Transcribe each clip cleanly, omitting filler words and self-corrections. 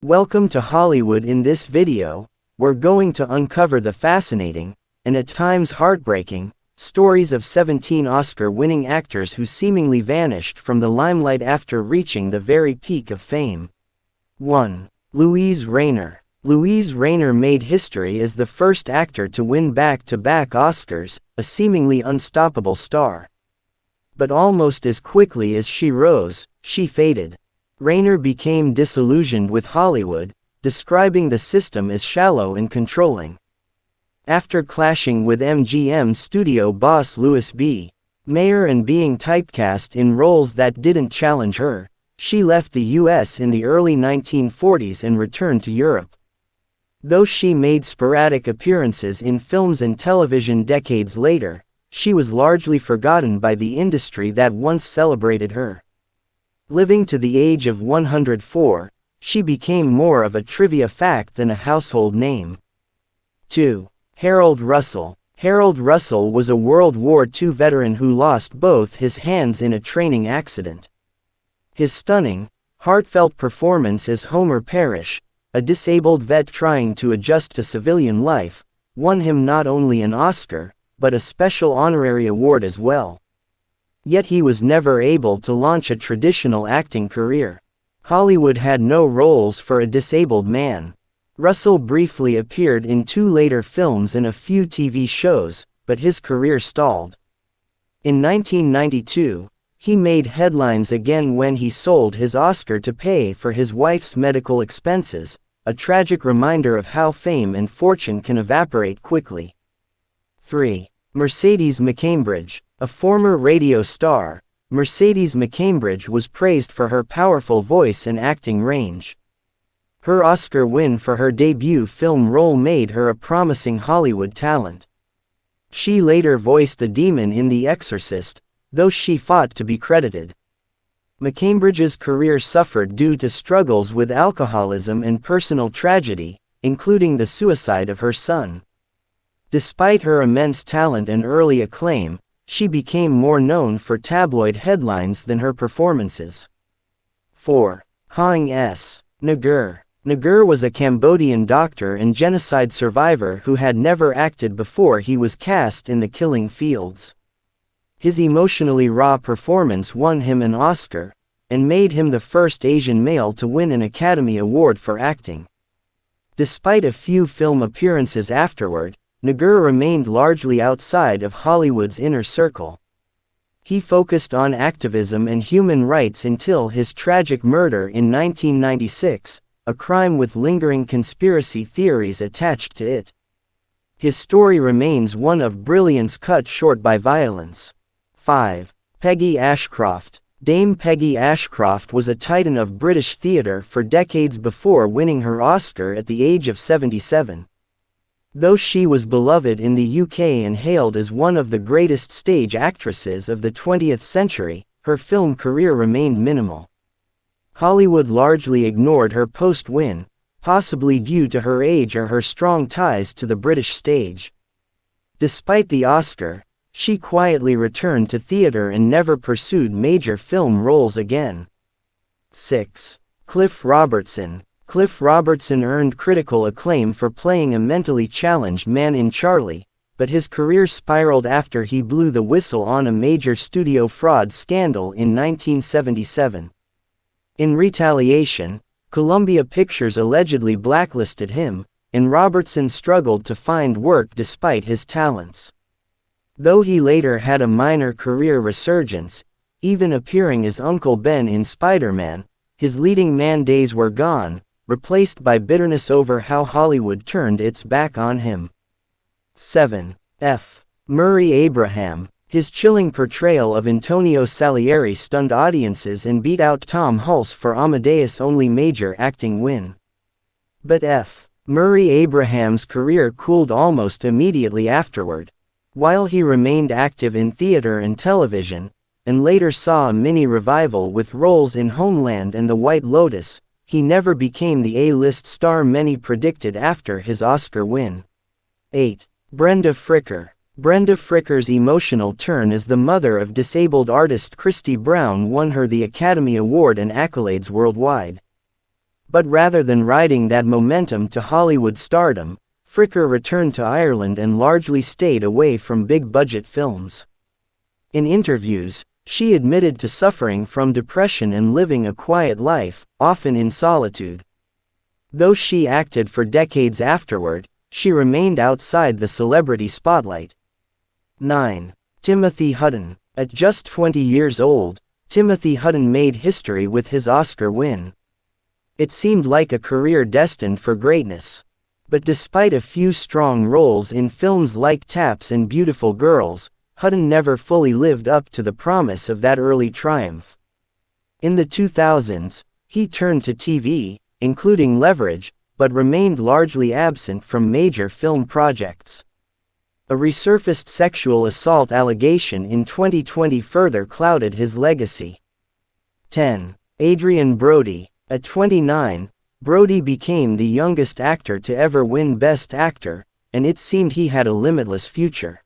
Welcome to Hollywood. In this video, we're going to uncover the fascinating, and at times heartbreaking, stories of 17 Oscar-winning actors who seemingly vanished from the limelight after reaching the very peak of fame. 1. Louise Rayner. Louise Rayner made history as the first actor to win back-to-back Oscars, a seemingly unstoppable star. But almost as quickly as she rose, she faded. Rayner became disillusioned with Hollywood, describing the system as shallow and controlling. After clashing with MGM studio boss Louis B. Mayer and being typecast in roles that didn't challenge her, she left the US in the early 1940s and returned to Europe. Though she made sporadic appearances in films and television decades later, she was largely forgotten by the industry that once celebrated her. Living to the age of 104, she became more of a trivia fact than a household name. 2. Harold Russell. Harold Russell was a World War II veteran who lost both his hands in a training accident. His stunning, heartfelt performance as Homer Parrish, a disabled vet trying to adjust to civilian life, won him not only an Oscar, but a special honorary award as well. Yet he was never able to launch a traditional acting career. Hollywood had no roles for a disabled man. Russell briefly appeared in 2 later films and a few TV shows, but his career stalled. In 1992, he made headlines again when he sold his Oscar to pay for his wife's medical expenses, a tragic reminder of how fame and fortune can evaporate quickly. 3. Mercedes McCambridge. A former radio star, Mercedes McCambridge was praised for her powerful voice and acting range. Her Oscar win for her debut film role made her a promising Hollywood talent. She later voiced the demon in The Exorcist, though she fought to be credited. McCambridge's career suffered due to struggles with alcoholism and personal tragedy, including the suicide of her son. Despite her immense talent and early acclaim, she became more known for tabloid headlines than her performances. 4. Haing S. Nagur. Nagur was a Cambodian doctor and genocide survivor who had never acted before he was cast in The Killing Fields. His emotionally raw performance won him an Oscar, and made him the first Asian male to win an Academy Award for acting. Despite a few film appearances afterward, Nagur remained largely outside of Hollywood's inner circle. He focused on activism and human rights until his tragic murder in 1996, a crime with lingering conspiracy theories attached to it. His story remains one of brilliance cut short by violence. 5. Peggy Ashcroft. Dame Peggy Ashcroft was a titan of British theatre for decades before winning her Oscar at the age of 77. Though she was beloved in the UK and hailed as one of the greatest stage actresses of the 20th century, her film career remained minimal. Hollywood largely ignored her post-win, possibly due to her age or her strong ties to the British stage. Despite the Oscar, she quietly returned to theatre and never pursued major film roles again. 6. Cliff Robertson. Cliff Robertson earned critical acclaim for playing a mentally challenged man in Charlie, but his career spiraled after he blew the whistle on a major studio fraud scandal in 1977. In retaliation, Columbia Pictures allegedly blacklisted him, and Robertson struggled to find work despite his talents. Though he later had a minor career resurgence, even appearing as Uncle Ben in Spider-Man, his leading man days were gone, replaced by bitterness over how Hollywood turned its back on him. 7. F. Murray Abraham. His chilling portrayal of Antonio Salieri stunned audiences and beat out Tom Hulce for Amadeus' only major acting win. But F. Murray Abraham's career cooled almost immediately afterward. While he remained active in theater and television, and later saw a mini-revival with roles in Homeland and The White Lotus, he never became the A-list star many predicted after his Oscar win. 8. Brenda Fricker. Brenda Fricker's emotional turn as the mother of disabled artist Christy Brown won her the Academy Award and accolades worldwide. But rather than riding that momentum to Hollywood stardom, Fricker returned to Ireland and largely stayed away from big-budget films. In interviews, she admitted to suffering from depression and living a quiet life, often in solitude. Though she acted for decades afterward, she remained outside the celebrity spotlight. 9. Timothy Hutton. At just 20 years old, Timothy Hutton made history with his Oscar win. It seemed like a career destined for greatness. But despite a few strong roles in films like Taps and Beautiful Girls, Hutton never fully lived up to the promise of that early triumph. In the 2000s, he turned to TV, including Leverage, but remained largely absent from major film projects. A resurfaced sexual assault allegation in 2020 further clouded his legacy. 10. Adrien Brody. At 29, Brody became the youngest actor to ever win Best Actor, and it seemed he had a limitless future.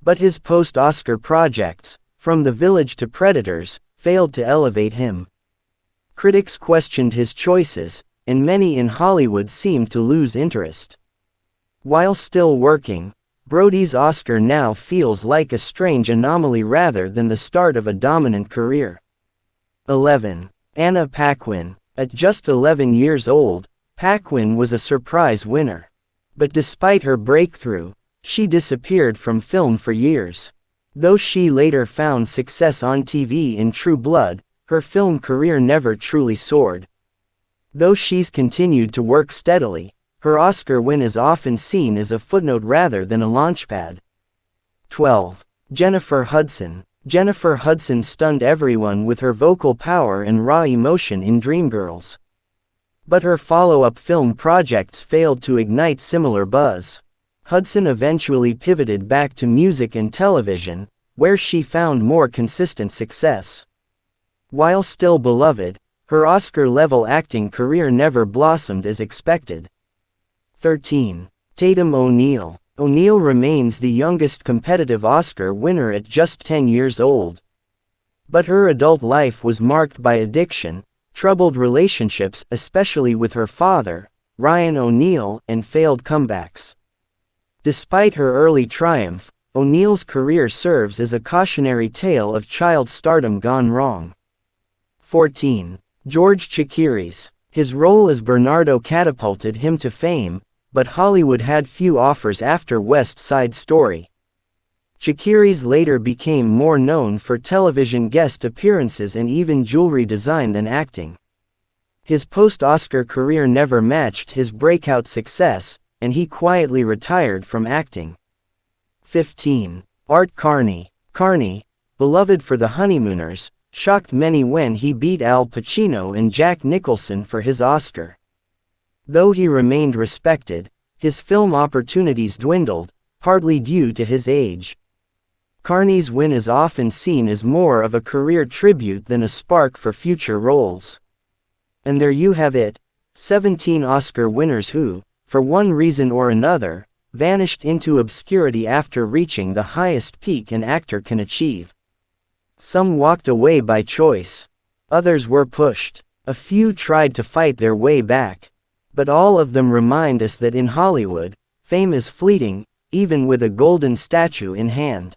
But his post-Oscar projects, From the Village to Predators, failed to elevate him. Critics questioned his choices, and many in Hollywood seemed to lose interest. While still working, Brody's Oscar now feels like a strange anomaly rather than the start of a dominant career. 11. Anna Paquin. At just 11 years old, Paquin was a surprise winner. But despite her breakthrough, she disappeared from film for years. Though she later found success on TV in True Blood, her film career never truly soared. Though she's continued to work steadily, her Oscar win is often seen as a footnote rather than a launchpad. 12. Jennifer Hudson. Jennifer Hudson stunned everyone with her vocal power and raw emotion in Dreamgirls. But her follow-up film projects failed to ignite similar buzz. Hudson eventually pivoted back to music and television, where she found more consistent success. While still beloved, her Oscar-level acting career never blossomed as expected. 13. Tatum O'Neal. O'Neal remains the youngest competitive Oscar winner at just 10 years old. But her adult life was marked by addiction, troubled relationships especially with her father, Ryan O'Neal, and failed comebacks. Despite her early triumph, O'Neal's career serves as a cautionary tale of child stardom gone wrong. 14. George Chakiris. His role as Bernardo catapulted him to fame, but Hollywood had few offers after West Side Story. Chakiris later became more known for television guest appearances and even jewelry design than acting. His post-Oscar career never matched his breakout success, and he quietly retired from acting. 15. Art Carney. Carney, beloved for The Honeymooners, shocked many when he beat Al Pacino and Jack Nicholson for his Oscar. Though he remained respected, his film opportunities dwindled, partly due to his age. Carney's win is often seen as more of a career tribute than a spark for future roles. And there you have it, 17 Oscar winners who, for one reason or another, vanished into obscurity after reaching the highest peak an actor can achieve. Some walked away by choice. Others were pushed. A few tried to fight their way back. But all of them remind us that in Hollywood, fame is fleeting, even with a golden statue in hand.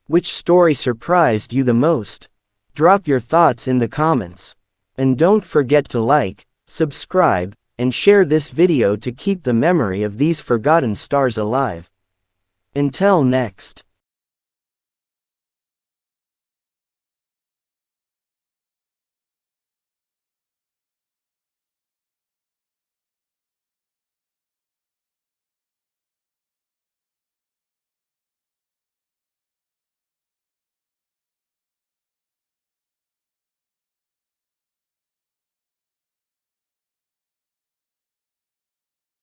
Which story surprised you the most? Drop your thoughts in the comments. And don't forget to like, subscribe, and share this video to keep the memory of these forgotten stars alive. Until next.